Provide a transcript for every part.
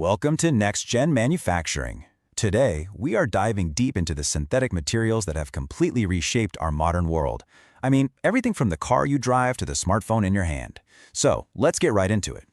Welcome to Next Gen Manufacturing. Today, we are diving deep into the synthetic materials that have completely reshaped our modern world. I mean, everything from the car you drive to the smartphone in your hand. So, let's get right into it.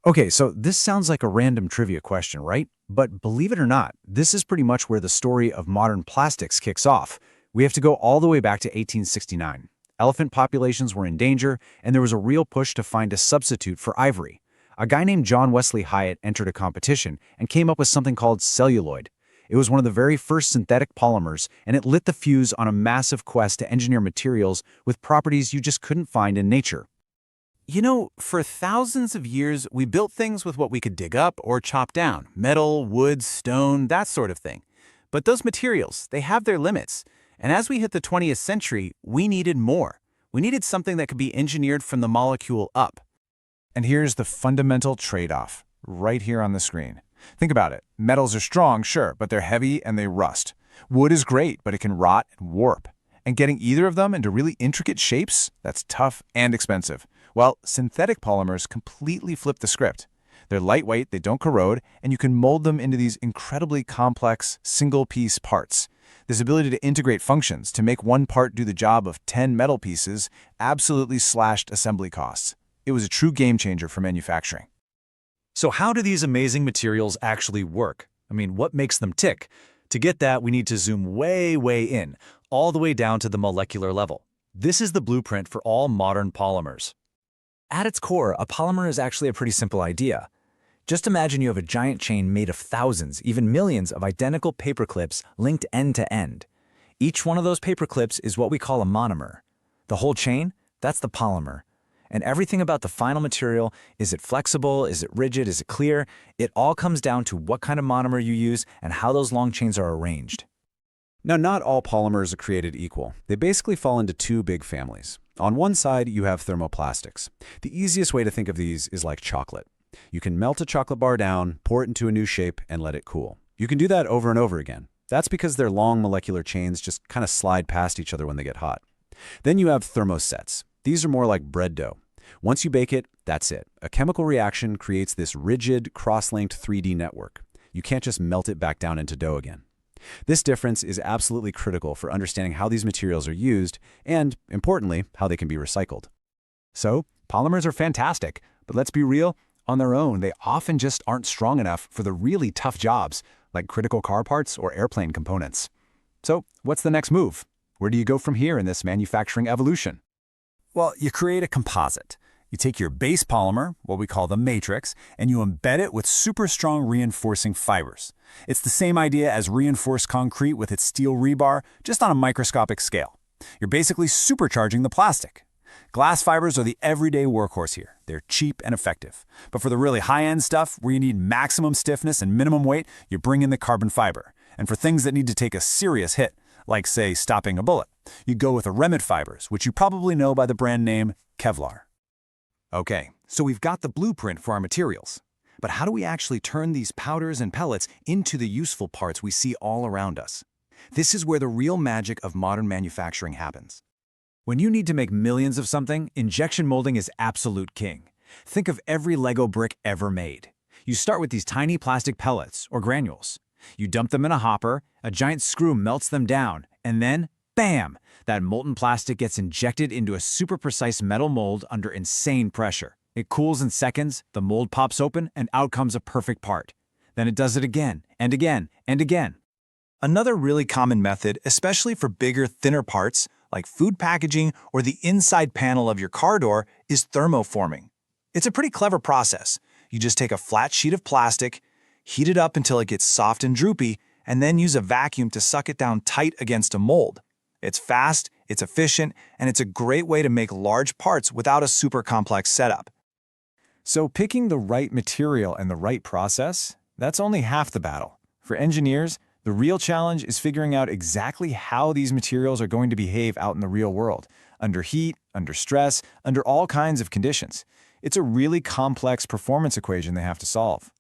Okay, so this sounds like a random trivia question, right? But believe it or not, this is pretty much where the story of modern plastics kicks off. We have to go all the way back to 1869. Elephant populations were in danger, and there was a real push to find a substitute for ivory. A guy named John Wesley Hyatt entered a competition and came up with something called celluloid. It was one of the very first synthetic polymers, and it lit the fuse on a massive quest to engineer materials with properties you just couldn't find in nature. You know, for thousands of years, we built things with what we could dig up or chop down. Metal, wood, stone, that sort of thing. But those materials, they have their limits. And as we hit the 20th century, we needed more. We needed something that could be engineered from the molecule up. And here's the fundamental trade-off, right here on the screen. Think about it. Metals are strong, sure, but they're heavy and they rust. Wood is great, but it can rot and warp. And getting either of them into really intricate shapes, that's tough and expensive. Well, synthetic polymers completely flip the script. They're lightweight, they don't corrode, and you can mold them into these incredibly complex, single-piece parts. This ability to integrate functions to make one part do the job of 10 metal pieces absolutely slashed assembly costs. It was a true game changer for manufacturing. So how do these amazing materials actually work? I mean, what makes them tick? To get that, we need to zoom way in, all the way down to the molecular level. This is the blueprint for all modern polymers. At its core, a polymer is actually a pretty simple idea. Just imagine you have a giant chain made of thousands, even millions of identical paper clips linked end to end. Each one of those paper clips is what we call a monomer. The whole chain, that's the polymer. And everything about the final material, is it flexible, is it rigid, is it clear, it all comes down to what kind of monomer you use and how those long chains are arranged. Now, not all polymers are created equal. They basically fall into two big families. On one side, you have thermoplastics. The easiest way to think of these is like chocolate. You can melt a chocolate bar down, pour it into a new shape, and let it cool. You can do that over and over again. That's because their long molecular chains just kind of slide past each other when they get hot. Then you have thermosets. These are more like bread dough. Once you bake it, that's it. A chemical reaction creates this rigid, cross-linked 3D network. You can't just melt it back down into dough again. This difference is absolutely critical for understanding how these materials are used and, importantly, how they can be recycled. So, polymers are fantastic, but let's be real, on their own, they often just aren't strong enough for the really tough jobs, like critical car parts or airplane components. So, what's the next move? Where do you go from here in this manufacturing evolution? Well, you create a composite. You take your base polymer, what we call the matrix, and you embed it with super strong reinforcing fibers. It's the same idea as reinforced concrete with its steel rebar, just on a microscopic scale. You're basically supercharging the plastic. Glass fibers are the everyday workhorse here. They're cheap and effective. But for the really high-end stuff, where you need maximum stiffness and minimum weight, you bring in the carbon fiber. And for things that need to take a serious hit, like, say, stopping a bullet, you go with aramid fibers, which you probably know by the brand name Kevlar. Okay, so we've got the blueprint for our materials. But how do we actually turn these powders and pellets into the useful parts we see all around us? This is where the real magic of modern manufacturing happens. When you need to make millions of something, injection molding is absolute king. Think of every Lego brick ever made. You start with these tiny plastic pellets, or granules. You dump them in a hopper, a giant screw melts them down, and then, bam! That molten plastic gets injected into a super precise metal mold under insane pressure. It cools in seconds, the mold pops open, and out comes a perfect part. Then it does it again, and again, and again. Another really common method, especially for bigger, thinner parts, like food packaging or the inside panel of your car door, is thermoforming. It's a pretty clever process. You just take a flat sheet of plastic, heat it up until it gets soft and droopy, and then use a vacuum to suck it down tight against a mold. It's fast, it's efficient, and it's a great way to make large parts without a super complex setup. So picking the right material and the right process, that's only half the battle. For engineers, the real challenge is figuring out exactly how these materials are going to behave out in the real world, under heat, under stress, under all kinds of conditions. It's a really complex performance equation they have to solve.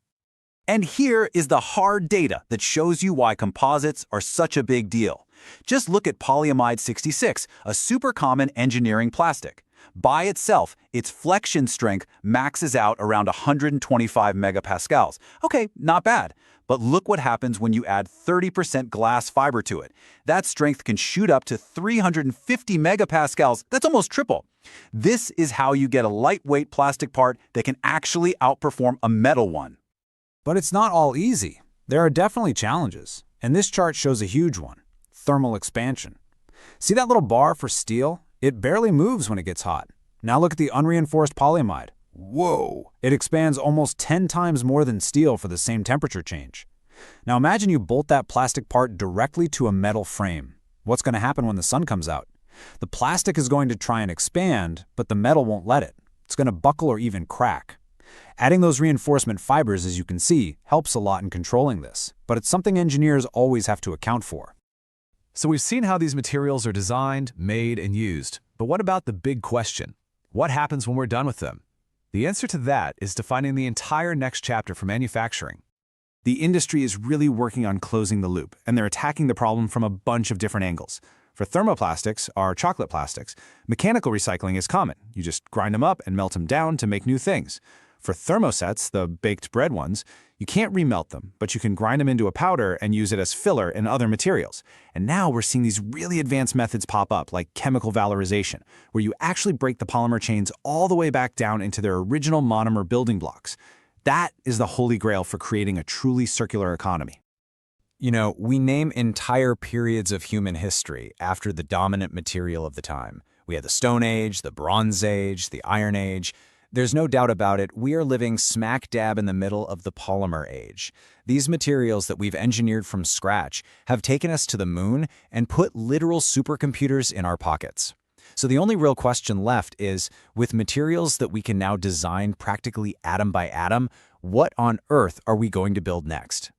And here is the hard data that shows you why composites are such a big deal. Just look at polyamide 66, a super common engineering plastic. By itself, its flexion strength maxes out around 125 megapascals. Okay, not bad. But look what happens when you add 30% glass fiber to it. That strength can shoot up to 350 megapascals. That's almost triple. This is how you get a lightweight plastic part that can actually outperform a metal one. But it's not all easy. There are definitely challenges, and this chart shows a huge one: thermal expansion. See that little bar for steel? It barely moves when it gets hot. Now look at the unreinforced polyamide. Whoa! It expands almost 10 times more than steel for the same temperature change. Now imagine you bolt that plastic part directly to a metal frame. What's going to happen when the sun comes out? The plastic is going to try and expand, but the metal won't let it. It's going to buckle or even crack. Adding those reinforcement fibers, as you can see, helps a lot in controlling this, but it's something engineers always have to account for. So we've seen how these materials are designed, made, and used. But what about the big question? What happens when we're done with them? The answer to that is defining the entire next chapter for manufacturing. The industry is really working on closing the loop, and they're attacking the problem from a bunch of different angles. For thermoplastics, our chocolate plastics, mechanical recycling is common. You just grind them up and melt them down to make new things. For thermosets, the baked bread ones, you can't remelt them, but you can grind them into a powder and use it as filler in other materials. And now we're seeing these really advanced methods pop up, like chemical valorization, where you actually break the polymer chains all the way back down into their original monomer building blocks. That is the holy grail for creating a truly circular economy. You know, we name entire periods of human history after the dominant material of the time. We had the Stone Age, the Bronze Age, the Iron Age. There's no doubt about it, we are living smack dab in the middle of the Polymer Age. These materials that we've engineered from scratch have taken us to the moon and put literal supercomputers in our pockets. So the only real question left is, with materials that we can now design practically atom by atom, what on earth are we going to build next?